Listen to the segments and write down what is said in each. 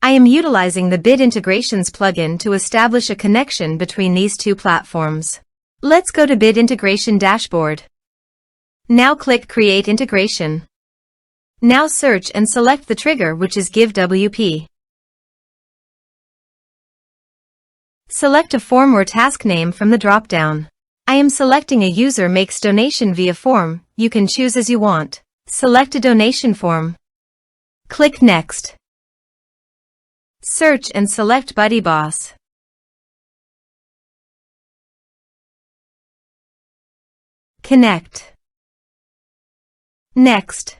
I am utilizing the Bit Integrations plugin to establish a connection between these two platforms. Let's go to Bit Integration Dashboard. Now click Create Integration. Now search and select the trigger, which is GiveWP. Select a form or task name from the drop-down. I am selecting a user makes donation via form. You can choose as you want. Select a donation form. Click Next. Search and select BuddyBoss. Connect. Next.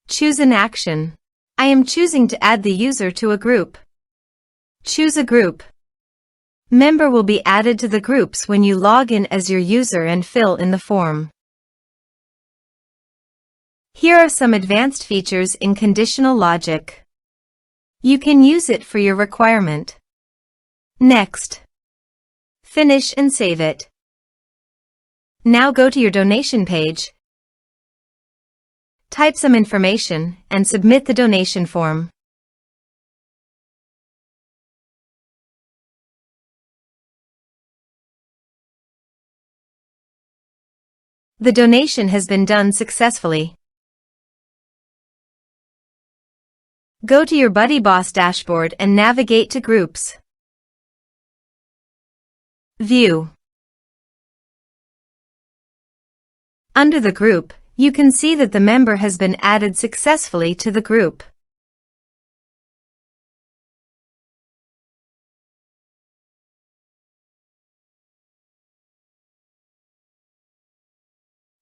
Choose an action. I am choosing to add the user to a group. Choose a group. Member will be added to the groups when you log in as your user and fill in the form. Here are some advanced features in conditional logic. You can use it for your requirement. Next. Finish and save it. Now go to your donation page. Type some information and submit the donation form. The donation has been done successfully. Go to your BuddyBoss dashboard and navigate to Groups. View. Under the group, you can see that the member has been added successfully to the group.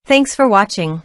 Thanks for watching.